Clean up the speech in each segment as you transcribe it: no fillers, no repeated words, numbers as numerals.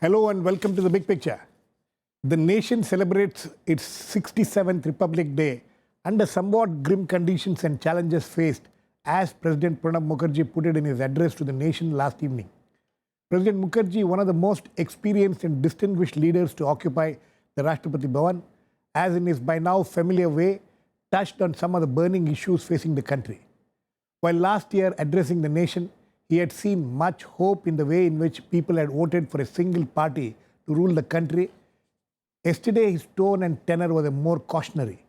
Hello and welcome to the big picture. The nation celebrates its 67th Republic Day under somewhat grim conditions and challenges faced, as President Pranab Mukherjee put it in his address to the nation last evening. President Mukherjee, one of the most experienced and distinguished leaders to occupy the Rashtrapati Bhavan, as in his by now familiar way, touched on some of the burning issues facing the country. While last year addressing the nation, he had seen much hope in the way in which people had voted for a single party to rule the country. Yesterday, his tone and tenor was more cautionary.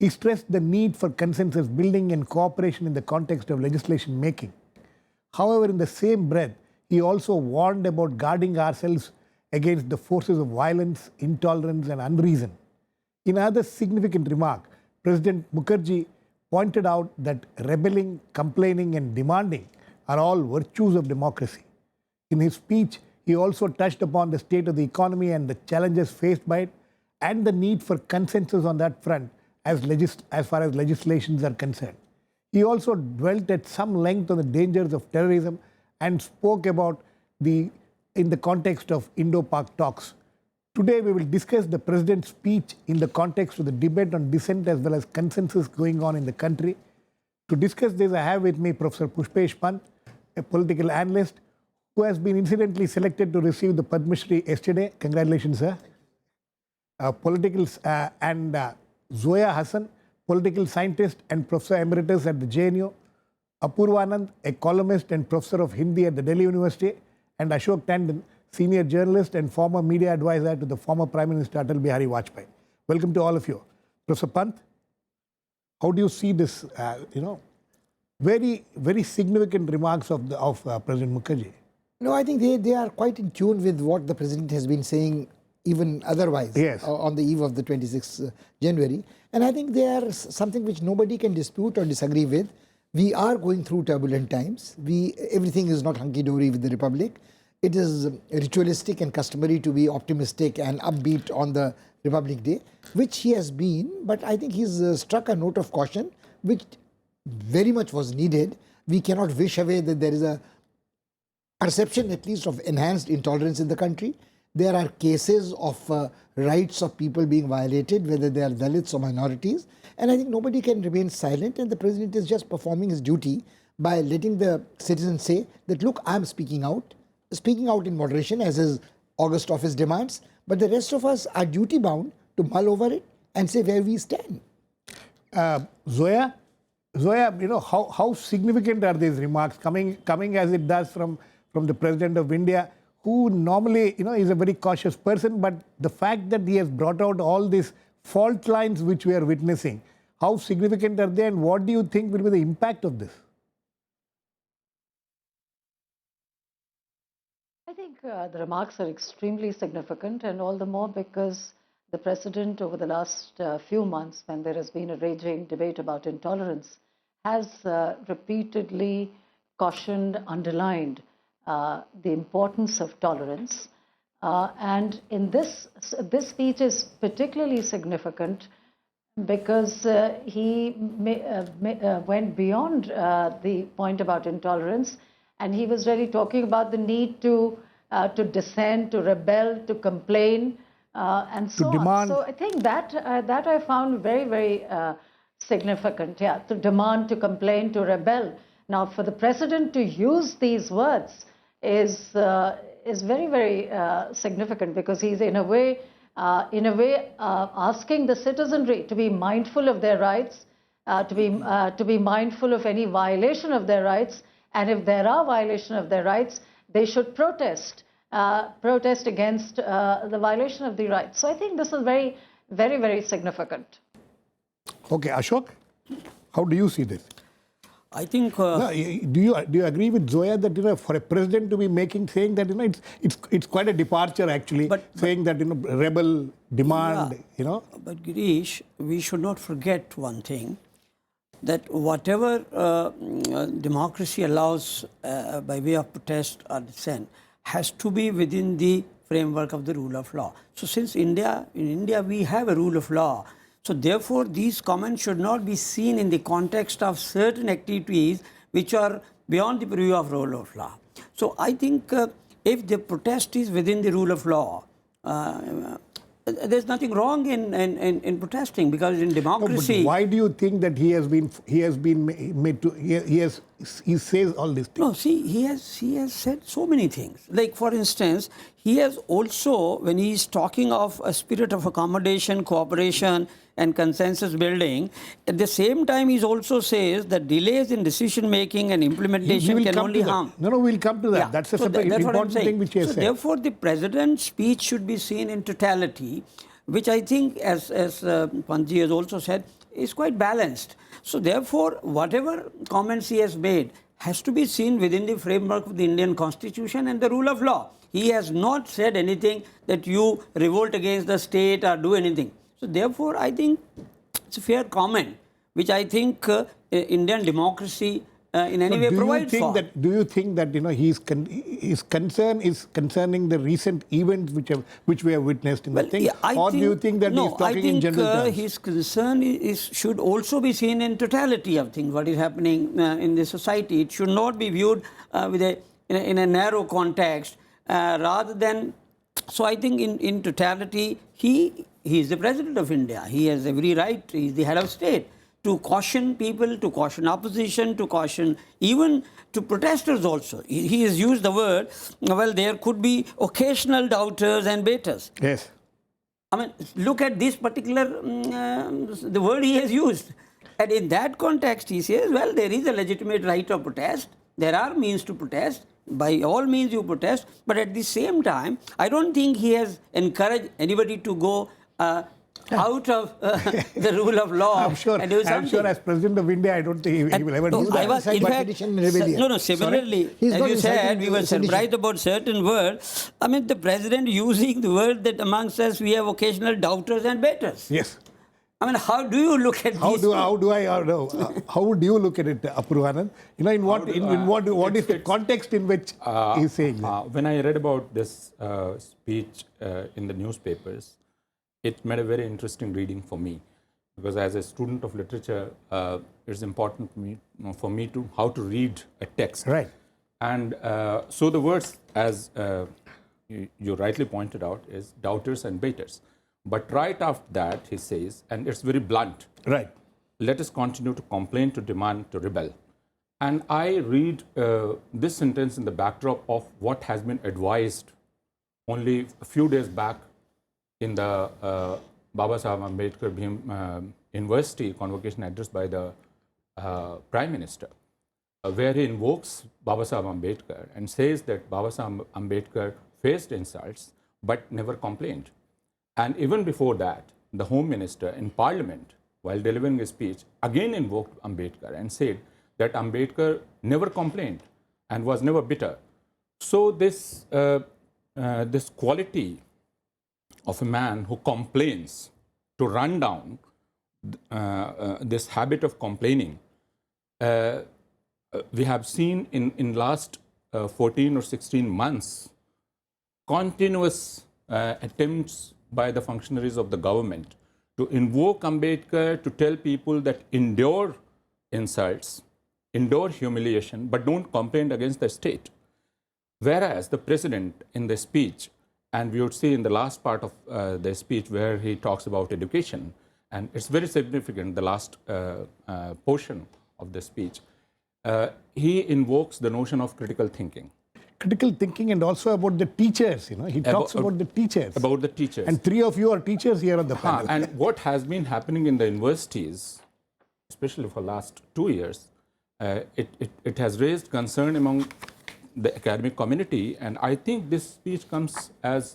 He stressed the need for consensus building and cooperation in the context of legislation making. However, in the same breath, he also warned about guarding ourselves against the forces of violence, intolerance, and unreason. In another significant remark, President Mukherjee pointed out that rebelling, complaining, and demanding are all virtues of democracy. In his speech, he also touched upon the state of the economy and the challenges faced by it, and the need for consensus on that front as far as legislations are concerned. He also dwelt at some length on the dangers of terrorism and spoke about in the context of Indo-Pak talks. Today, we will discuss the President's speech in the context of the debate on dissent as well as consensus going on in the country. To discuss this, I have with me Professor Pushpesh Pant, a political analyst who has been incidentally selected to receive the Padma Shri yesterday. Congratulations, sir. And Zoya Hasan, political scientist and Professor Emeritus at the JNU. Apoorvanand, a columnist and Professor of Hindi at the Delhi University. And Ashok, Tandon, senior journalist and former media advisor to the former Prime Minister Atal Bihari Vajpayee. Welcome to all of you. Professor Pant, how do you see this, very, very significant remarks of President Mukherjee? No, I think they are quite in tune with what the President has been saying even otherwise, yes, on the eve of the 26th January. And I think they are something which nobody can dispute or disagree with. We are going through turbulent times. Everything is not hunky-dory with the Republic. It is ritualistic and customary to be optimistic and upbeat on the Republic Day, which he has been, but I think he's struck a note of caution, which very much was needed. We cannot wish away that there is a perception, at least, of enhanced intolerance in the country. There are cases of rights of people being violated, whether they are Dalits or minorities. And I think nobody can remain silent, and the President is just performing his duty by letting the citizens say that, look, I'm speaking out in moderation as his August office demands, but the rest of us are duty-bound to mull over it and say where we stand. Zoya, how significant are these remarks coming as it does from the President of India, who normally, is a very cautious person, but the fact that he has brought out all these fault lines which we are witnessing, how significant are they, and what do you think will be the impact of this? I think the remarks are extremely significant, and all the more because the President over the last few months, when there has been a raging debate about intolerance, has repeatedly cautioned, underlined the importance of tolerance. And in this speech is particularly significant because he went beyond the point about intolerance, and he was really talking about the need to dissent, to rebel, to complain, and so on. So I think that I found very, very significant. Yeah, to demand, to complain, to rebel. Now, for the President to use these words is very, very significant, because he's in a way asking the citizenry to be mindful of their rights, to be mindful of any violation of their rights, and if there are violation of their rights, they should protest against the violation of the rights. So I think this is very, very, very significant. Okay, Ashok, how do you see this? I think. Do you agree with Zoya that for a president to be saying that it's quite a departure actually, saying that rebel, demand, But Girish, we should not forget one thing, that whatever democracy allows by way of protest or dissent has to be within the framework of the rule of law. So since in India we have a rule of law, so therefore these comments should not be seen in the context of certain activities which are beyond the purview of rule of law. So I think if the protest is within the rule of law, there's nothing wrong in protesting, because in No, democracy. but why do you think that he has been made to he says all these things? No, see, he has said so many things. Like, for instance, he has also, when he is talking of a spirit of accommodation, cooperation, and consensus building, at the same time, he also says that delays in decision making and implementation will can come only to that. harm. No, we'll come to that. Yeah. That's a So separate that's what I'm important saying. thing which he has So said. therefore, the president's speech should be seen in totality, which I think, as Pant has also said, is quite balanced. So therefore, whatever comments he has made has to be seen within the framework of the Indian Constitution and the rule of law. He has not said anything that you revolt against the state or do anything. So therefore, I think it's a fair comment, which I think Indian democracy in any way provides for. Do you think that his concern is concerning the recent events which we have witnessed in the thing, yeah, or do you think that he's talking in general terms? His concern should also be seen in totality of things. What is happening in the society? It should not be viewed in a narrow context, rather than. So I think in totality, he is the president of India. He has every right. He is the head of state to caution people, to caution opposition, to caution even to protesters also. He has used the word, well, there could be occasional doubters and baiters. Yes. I mean, look at this particular, the word he has used. And in that context, he says, well, there is a legitimate right of protest. There are means to protest. By all means you protest. But at the same time, I don't think he has encouraged anybody to go out of the rule of law. I'm sure as President of India, I don't think he will ever do that. Similarly, as you said, we were surprised about certain words. I mean, the President using the word that amongst us we have occasional doubters and baiters. Yes. I mean, how do you look at how these? How would you look at it, Apoorvanand? What is the context in which he's saying that? When I read about this speech in the newspapers, it made a very interesting reading for me, because as a student of literature, it's important for me to how to read a text. Right. And so the words, as you rightly pointed out, is doubters and baiters. But right after that, he says, and it's very blunt. Right. Let us continue to complain, to demand, to rebel. And I read this sentence in the backdrop of what has been advised only a few days back in the Baba Saheb Ambedkar Bhim University convocation address by the Prime Minister, where he invokes Baba Saheb Ambedkar and says that Baba Saheb Ambedkar faced insults but never complained. And even before that, the Home Minister in Parliament, while delivering his speech, again invoked Ambedkar and said that Ambedkar never complained and was never bitter. So this quality of a man who complains, to run down this habit of complaining, we have seen in last 14 or 16 months, continuous attempts by the functionaries of the government to invoke Ambedkar, to tell people that endure insults, endure humiliation, but don't complain against the state. Whereas the president in the speech, and we would see in the last part of the speech where he talks about education, and it's very significant, the last portion of the speech, he invokes the notion of critical thinking. Critical thinking, and also about the teachers, he talks about the teachers. About the teachers. And three of you are teachers here on the panel. And what has been happening in the universities, especially for last 2 years, it has raised concern among the academic community, and I think this speech comes as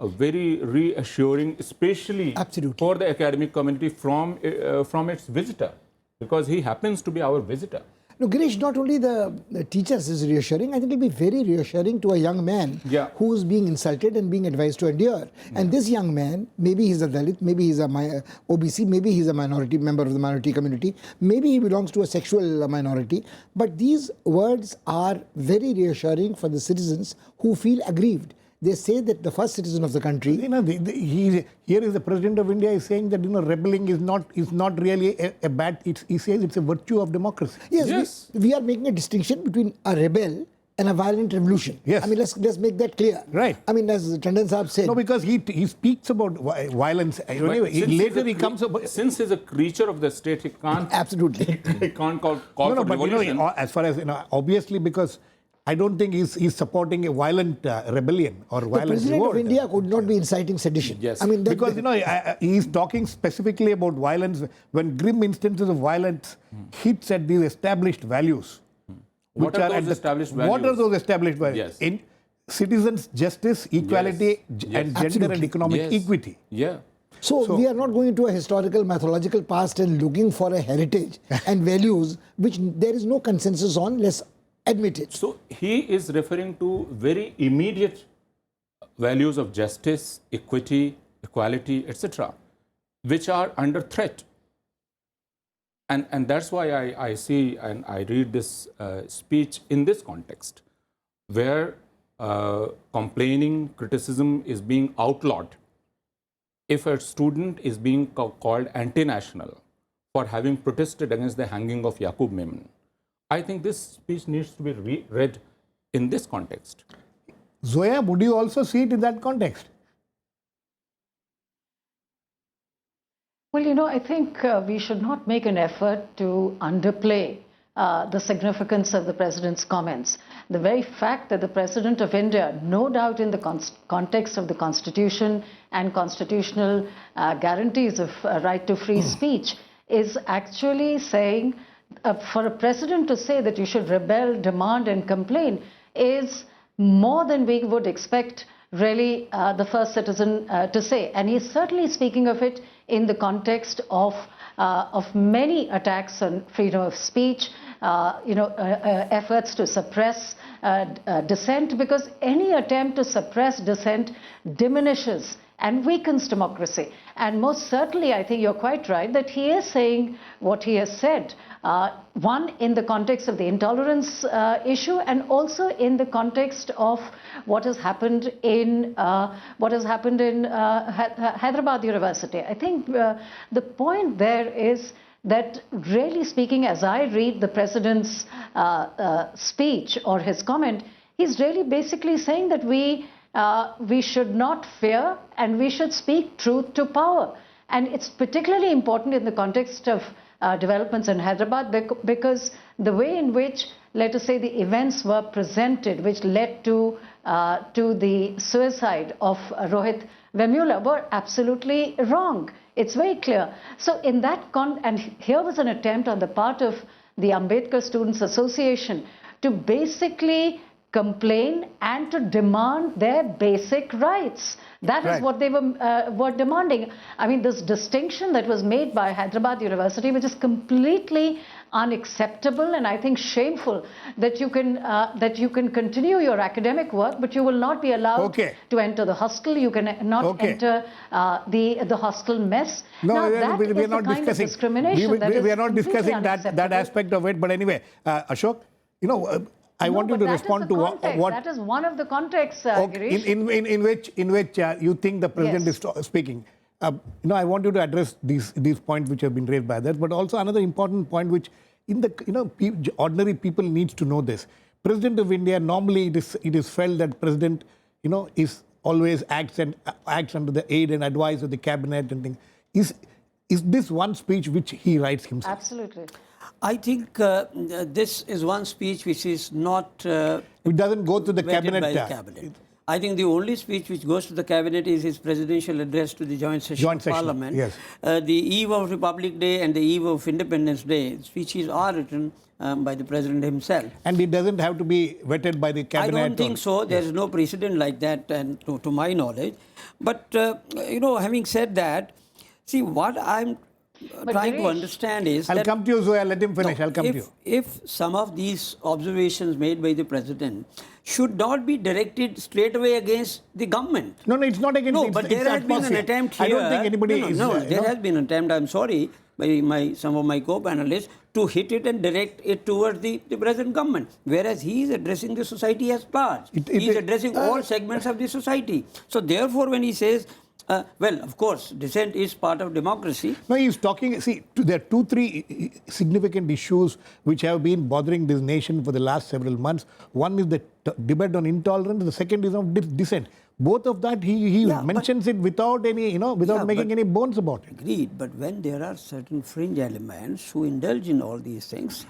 a very reassuring, especially for the academic community from its visitor, because he happens to be our visitor. No, Girish, not only the teachers is reassuring, I think it will be very reassuring to a young man who is being insulted and being advised to endure. And this young man, maybe he's a Dalit, maybe he's a OBC, maybe he's a minority member of the minority community, maybe he belongs to a sexual minority, but these words are very reassuring for the citizens who feel aggrieved. They say that the first citizen of the country. Here is the President of India is saying that rebelling is not really a bad. He says it's a virtue of democracy. Yes. We are making a distinction between a rebel and a violent revolution. Yes. I mean, let's make that clear. Right. I mean, as Tandon Sahab said. No, because he speaks about violence. Anyway, later he comes up. Since he's a creature of the state, he can't. Absolutely. He can't call No, for but revolution. as far as obviously, because I don't think he's supporting a violent rebellion or The violent President revolt. of India could not be inciting sedition. Yes. I mean, Because he's talking specifically about violence when grim instances of violence hits at these established values. What which are at those established values? What are those established values? Yes. In citizens' justice, equality, Yes. and Yes. gender and Absolutely. economic Yes. equity. Yeah. So we are not going to a historical, mythological past and looking for a heritage and values which there is no consensus on. Let's admit it. So he is referring to very immediate values of justice, equity, equality, etc., which are under threat. And that's why I see and I read this speech in this context, where complaining, criticism is being outlawed. If a student is being called anti-national for having protested against the hanging of Yaqub Memon, I think this speech needs to be read in this context. Zoya, would you also see it in that context? Well, I think we should not make an effort to underplay the significance of the President's comments. The very fact that the President of India, no doubt in the context of the Constitution and constitutional guarantees of right to free speech, is actually saying, for a President to say that you should rebel, demand and complain is more than we would expect really the first citizen to say. And he's certainly speaking of it in the context of many attacks on freedom of speech, efforts to suppress dissent, because any attempt to suppress dissent diminishes and weakens democracy. And most certainly, I think you're quite right that he is saying what he has said. One, in the context of the intolerance issue, and also in the context of what has happened in Hyderabad University. I think the point there is that, really speaking, as I read the President's speech or his comment, he's really basically saying that we should not fear and we should speak truth to power. And it's particularly important in the context of developments in Hyderabad because the way in which, let us say, the events were presented which led to the suicide of Rohit Vemula were absolutely wrong. It's very clear. So in that and here was an attempt on the part of the Ambedkar Students Association to basically complain and to demand their basic rights. That is what they were demanding. I mean, this distinction that was made by Hyderabad University, which is completely unacceptable and I think shameful, that you can continue your academic work, but you will not be allowed to enter the hostel. You can not enter the hostel mess. No, now, we are not discussing. We are not discussing that aspect of it. But anyway, Ashok, I want you to respond to what that is one of the contexts, Girish. In which you think the president is speaking. I want you to address these points which have been raised by others, but also another important point which ordinary people needs to know this. President of India, normally it is felt that president is always acts under the aid and advice of the cabinet and things. Is this one speech which he writes himself? Absolutely. I think this is one speech which is not it doesn't go to the cabinet. By the cabinet. I think the only speech which goes to the cabinet is his presidential address to the joint session of Parliament. Yes. The eve of Republic Day and the eve of Independence Day, speeches are written by the president himself. And it doesn't have to be vetted by the cabinet? I don't think so. There is no precedent like that, and to my knowledge. But, having said that, see, what I'm trying to understand is I'll come to you, Zoya. Let him finish. I'll come to you. If some of these observations made by the president should not be directed straight away against the government. No, it's not against. No, but there has been an attempt here. I don't think anybody is. No, there has been an attempt. I'm sorry, by some of my co-panelists to hit it and direct it towards the present government, whereas he is addressing the society as large. He is addressing all segments of the society. So therefore, when he says Well, of course, dissent is part of democracy. No, he's talking. See, there are 2-3 significant issues which have been bothering this nation for the last several months. One is the debate on intolerance. The second is on dissent. Both of that he mentions it without any, without making any bones about it. Agreed, but when there are certain fringe elements who indulge in all these things,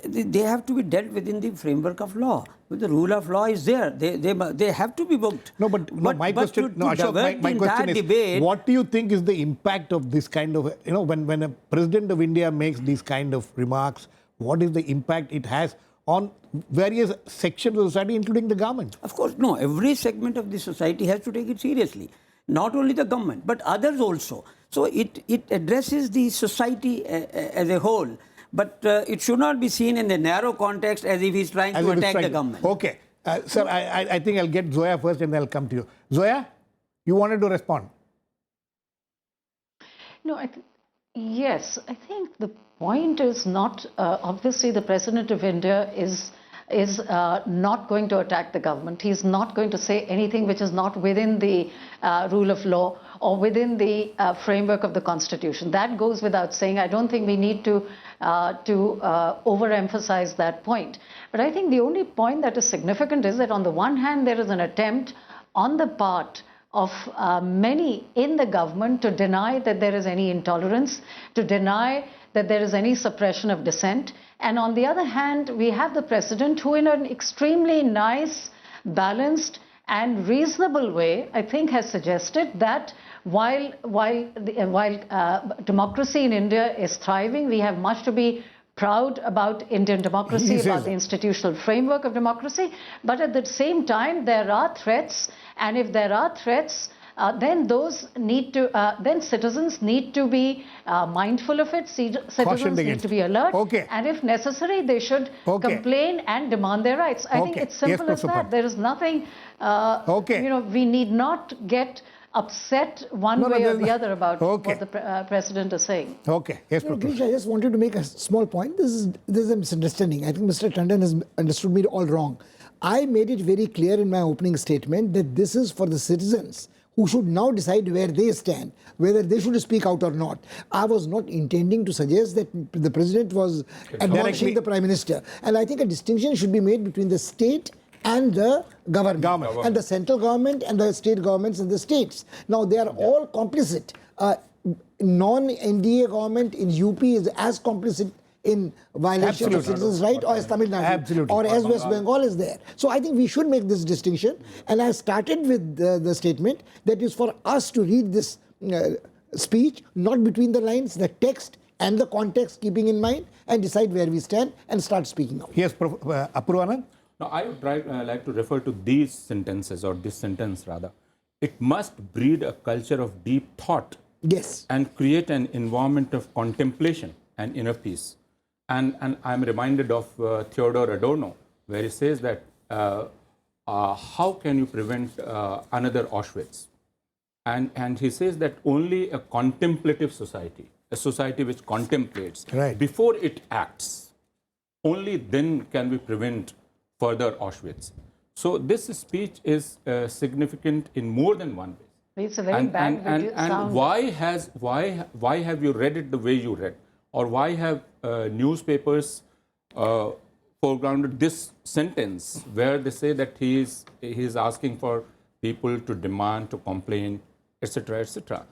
they have to be dealt within the framework of law. The rule of law is there. They have to be booked. No, but my question, Ashok, my question is, debate, what do you think is the impact of this kind of, when a president of India makes these kind of remarks, what is the impact it has on various sections of society, including the government? Of course, no. Every segment of the society has to take it seriously. Not only the government, but others also. So it addresses the society as a whole. But it should not be seen in the narrow context as if he's trying to attack the government. Okay. Sir, I think I'll get Zoya first and then I'll come to you. Zoya, you wanted to respond? No, yes, I think the point is not, obviously the President of India is not going to attack the government. He's not going to say anything which is not within the rule of law or within the framework of the Constitution. That goes without saying. I don't think we need to overemphasize that point. But I think the only point that is significant is that on the one hand, there is an attempt on the part of many in the government to deny that there is any intolerance, to deny that there is any suppression of dissent. And on the other hand, we have the president who in an extremely nice, balanced and reasonable way, I think, has suggested that while democracy in India is thriving, we have much to be proud about Indian democracy, about the institutional framework of democracy. But at the same time, there are threats. And if there are threats, then citizens need to be mindful of it. Citizens need to be alert. Okay. And if necessary, they should complain and demand their rights. I think it's simple as that. There is nothing, we need not get upset one way or the other about what the president is saying. Okay. Yes, Girish, I just wanted to make a small point. This is a misunderstanding. I think Mr. Tandon has understood me all wrong. I made it very clear in my opening statement that this is for the citizens who should now decide where they stand, whether they should speak out or not. I was not intending to suggest that the president was admonishing the prime minister. And I think a distinction should be made between the state and the government, and the central government and the state governments and the states. Now, they are all complicit. Non-NDA government in UP is as complicit in violation of citizens' rights or as Tamil Nadu or as West Bengal is there. So I think we should make this distinction. And I started with the statement that is for us to read this speech, not between the lines, the text and the context keeping in mind, and decide where we stand and start speaking out. Yes, Apoorvanand? Now, I would like to refer to these sentences, or this sentence rather. It must breed a culture of deep thought. Yes. And create an environment of contemplation and inner peace. And I'm reminded of Theodore Adorno, where he says that how can you prevent another Auschwitz? And he says that only a contemplative society, a society which contemplates before it acts, only then can we prevent further Auschwitz. So this speech is significant in more than one way. It's a very bad and why have you read it the way you read? Or why have newspapers foregrounded this sentence where they say that he is asking for people to demand, to complain, etc., etc.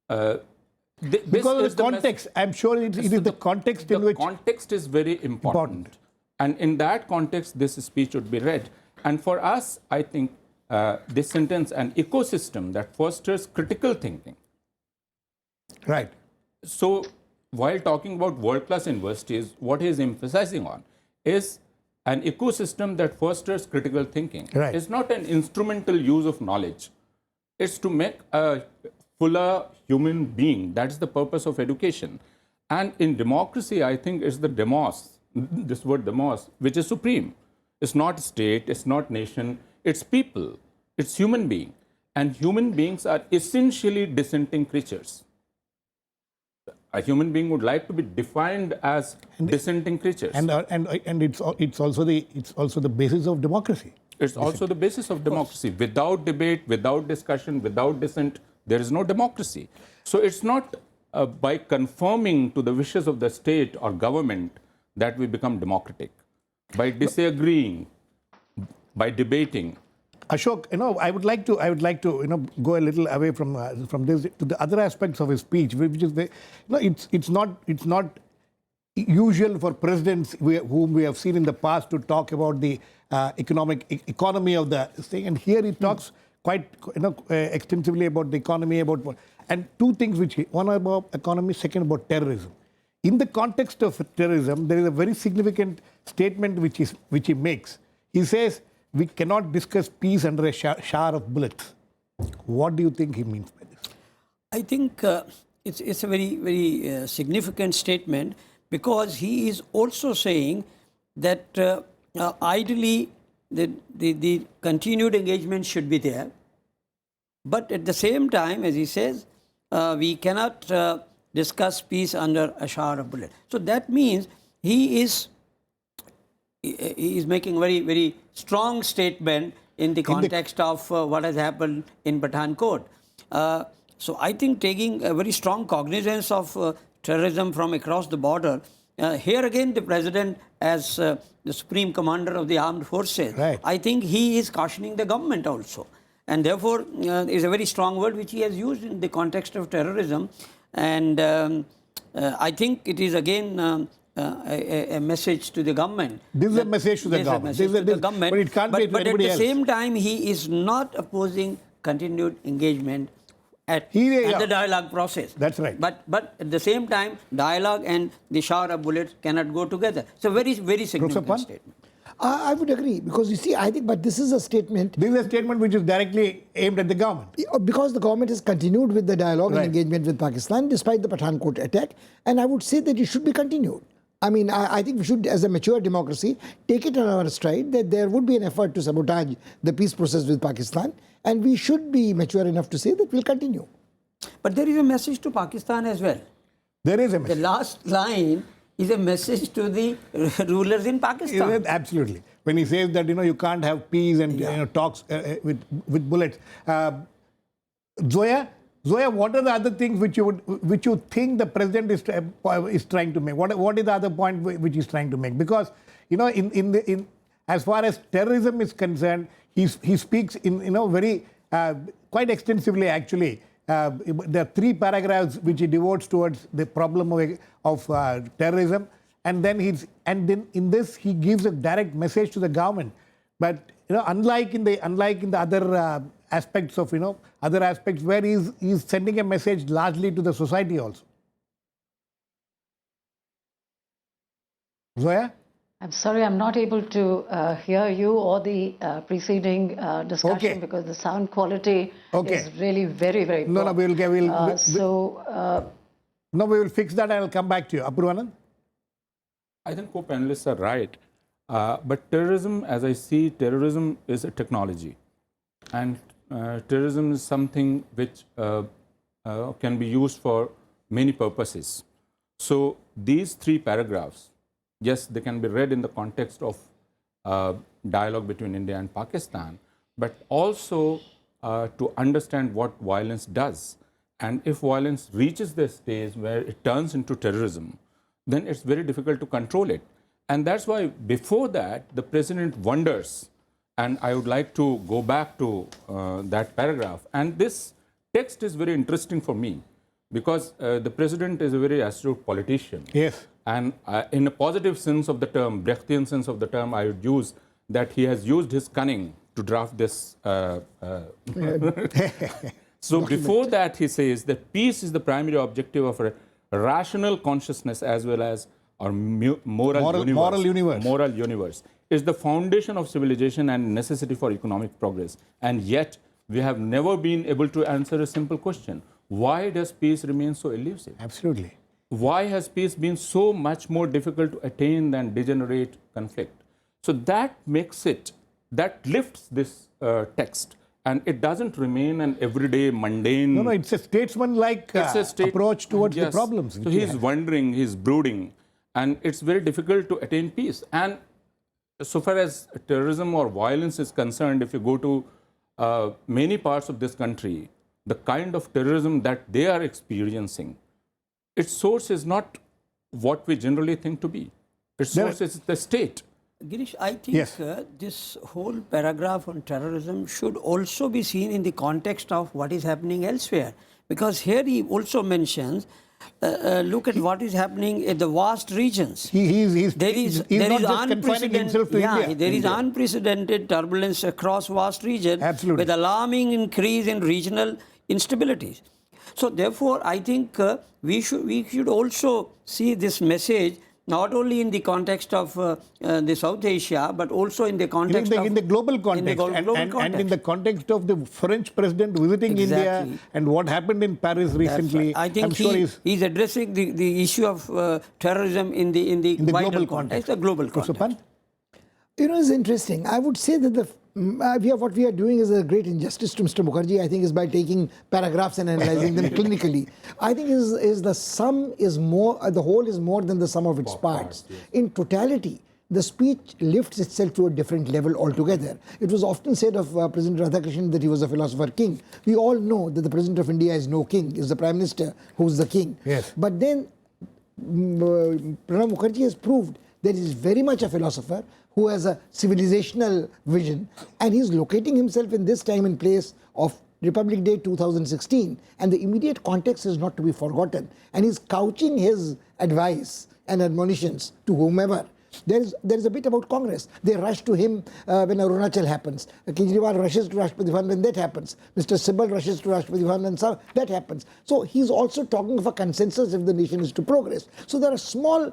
Because of the context, I'm sure it is the context in which... The context is very important. And in that context, this speech would be read. And for us, I think this sentence, an ecosystem that fosters critical thinking. Right. So, while talking about world-class universities, what he is emphasizing on is an ecosystem that fosters critical thinking. Right. It's not an instrumental use of knowledge. It's to make a fuller human being. That's the purpose of education. And in democracy, I think it's the demos, this word demos, which is supreme. It's not state, it's not nation, it's people, it's human being. And human beings are essentially dissenting creatures. A human being would like to be defined as dissenting creatures. And it's also the basis of democracy. It's also the basis of democracy. Without debate, without discussion, without dissent, there is no democracy. So it's not by conforming to the wishes of the state or government that we become democratic. By disagreeing, by debating. Ashok, I would like to, go a little away from this to the other aspects of his speech, which is it's not usual for presidents whom we have seen in the past to talk about the economy of the thing, and here he talks quite extensively about the economy, and two things one about economy, second about terrorism. In the context of terrorism, there is a very significant statement which he makes. He says, we cannot discuss peace under a shower of bullets. What do you think he means by this? I think it's a very, very significant statement, because he is also saying that ideally the continued engagement should be there. But at the same time, as he says, we cannot discuss peace under a shower of bullets. So that means he is making very, very strong statement in the context of what has happened in Pathankot. So I think taking a very strong cognizance of terrorism from across the border, here again the president as the supreme commander of the armed forces, right. I think he is cautioning the government also. And therefore, is a very strong word which he has used in the context of terrorism. And I think it is again a message to the government. This is a message to the government. But it can't be to but at anybody the else. same time, he is not opposing continued engagement at the dialogue process. That's right. But at the same time, dialogue and the shower of bullets cannot go together. So very, very significant statement. I would agree, because you see, I think, but this is a statement. This is a statement which is directly aimed at the government. Because the government has continued with the dialogue Right. and engagement with Pakistan despite the Pathankot attack, and I would say that it should be continued. I mean, I think we should, as a mature democracy, take it on our stride that there would be an effort to sabotage the peace process with Pakistan, and we should be mature enough to say that we'll continue. But there is a message to Pakistan as well. There is a The message. last line is a message to the rulers in Pakistan. Absolutely. When he says that you can't have peace and talks with bullets. Zoya, what are the other things which you think the president is trying to make? What is the other point which he's trying to make? Because in as far as terrorism is concerned, he speaks in very quite extensively actually. There are 3 paragraphs which he devotes towards the problem of terrorism, and then in this he gives a direct message to the government. But unlike in the other aspects of other aspects where he's sending a message largely to the society also. Zoya? I'm sorry, I'm not able to hear you or the preceding discussion, Okay. because the sound quality Okay. is really very, very poor. No, we will fix that and I'll come back to you. Apoorvanand? I think co-panelists are right. But terrorism, as I see, terrorism is a technology. And terrorism is something which can be used for many purposes. So these 3 paragraphs, yes, they can be read in the context of dialogue between India and Pakistan, but also to understand what violence does. And if violence reaches the stage where it turns into terrorism, then it's very difficult to control it. And that's why before that, the president wonders, and I would like to go back to that paragraph. And this text is very interesting for me, because the president is a very astute politician. Yes. And in a positive sense of the term, Brechtian sense of the term, I would use that he has used his cunning to draft this. So before that, he says that peace is the primary objective of a rational consciousness as well as our moral universe. Moral universe is the foundation of civilization and necessity for economic progress. And yet, we have never been able to answer a simple question. Why does peace remain so elusive? Absolutely. Why has peace been so much more difficult to attain than degenerate conflict? So that makes it, that lifts this text, and it doesn't remain an everyday mundane. No, it's a statesman-like approach towards the problems. So he's wondering, he's brooding, and it's very difficult to attain peace. And so far as terrorism or violence is concerned, if you go to many parts of this country, the kind of terrorism that they are experiencing, its source is not what we generally think to be. Its source is the state. Girish, I think this whole paragraph on terrorism should also be seen in the context of what is happening elsewhere. Because here he also mentions, look at what is happening in the vast regions. He's not just confining himself to India. There is unprecedented turbulence across vast regions with alarming increase in regional instabilities. So therefore, I think we should also see this message not only in the context of the South Asia, but also in the context in the global context, and in the context of the French president visiting India and what happened in Paris recently. Right. I think he's addressing the issue of terrorism in the wider global context. The global context. Pant? You know, it's interesting. I would say that what we are doing is a great injustice to Mr. Mukherjee, I think, is by taking paragraphs and analyzing them clinically. I think the sum is more, the whole is more than the sum of its parts. Yes. In totality, the speech lifts itself to a different level altogether. It was often said of President Radhakrishnan that he was a philosopher king. We all know that the President of India is no king, is the Prime Minister who's the king. Yes. But then Pranab Mukherjee has proved that he is very much a philosopher who has a civilizational vision, and he's locating himself in this time and place of Republic Day 2016, and the immediate context is not to be forgotten, and he's couching his advice and admonitions to whomever. There is a bit about Congress. They rush to him when Arunachal happens. Kejriwal rushes to Rashtrapati Bhavan when that happens. Mr. Sibal rushes to Rashtrapati Bhavan and so that happens. So he's also talking of a consensus if the nation is to progress. So there are small...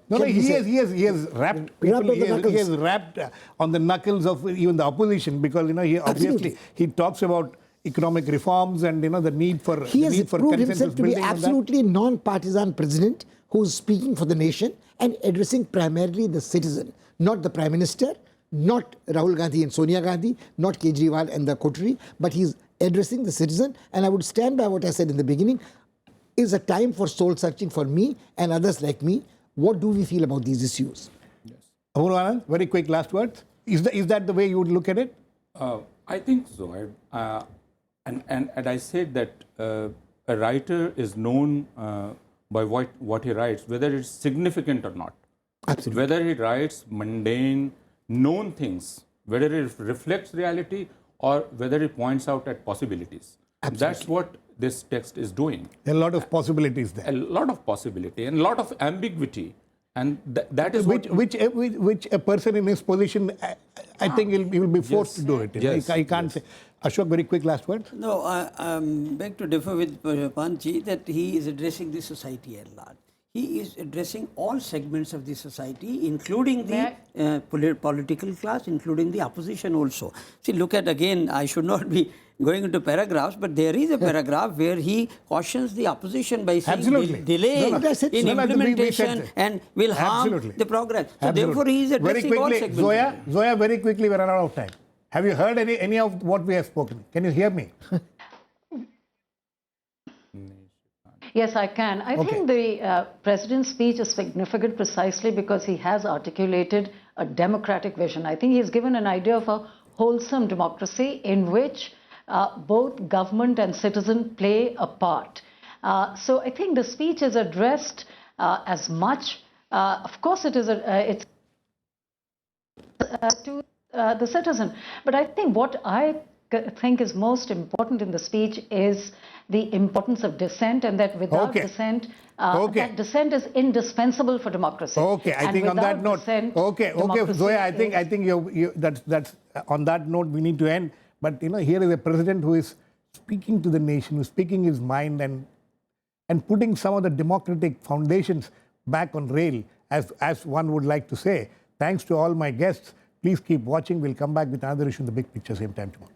he has wrapped people, he has wrapped on the knuckles of even the opposition, because he obviously he talks about economic reforms and the need for he has proved himself to be absolutely non-partisan president who's speaking for the nation and addressing primarily the citizen, not the Prime Minister, not Rahul Gandhi and Sonia Gandhi, not Kejriwal and the coterie, but he's addressing the citizen. And I would stand by what I said in the beginning, is a time for soul searching for me and others like me. What do we feel about these issues? Yes. Apoorvanand, very quick last words. Is that the way you would look at it? I think so. And I said that a writer is known by what he writes, whether it's significant or not. Absolutely. Whether he writes mundane, known things, whether it reflects reality or whether it points out at possibilities. Absolutely. That's what this text is doing. A lot of possibilities there. A lot of possibility and a lot of ambiguity. And that is which a person in his position, I think he will be forced to do it. Yes. I can't say. Ashok, very quick last word. No, I beg to differ with Pantji that he is addressing the society at large. He is addressing all segments of the society, including the political class, including the opposition also. See, look at again, I should not be going into paragraphs, but there is a paragraph where he cautions the opposition by saying delay in implementation and will harm the progress. So therefore, he is addressing all segments. Zoya, very quickly, we are out of time. Have you heard any of what we have spoken? Can you hear me? Yes, I can. I think the President's speech is significant precisely because he has articulated a democratic vision. I think he's given an idea of a wholesome democracy in which both government and citizen play a part. So I think the speech is addressed as much, of course it is, it's to the citizen. But I think what I think is most important in the speech is the importance of dissent, and that without dissent, that dissent is indispensable for democracy. I think on that note, Zoya, I think that's on that note we need to end. But here is a president who is speaking to the nation, who is speaking his mind and putting some of the democratic foundations back on rail, as one would like to say. Thanks to all my guests. Please keep watching. We'll come back with another issue in the big picture same time tomorrow.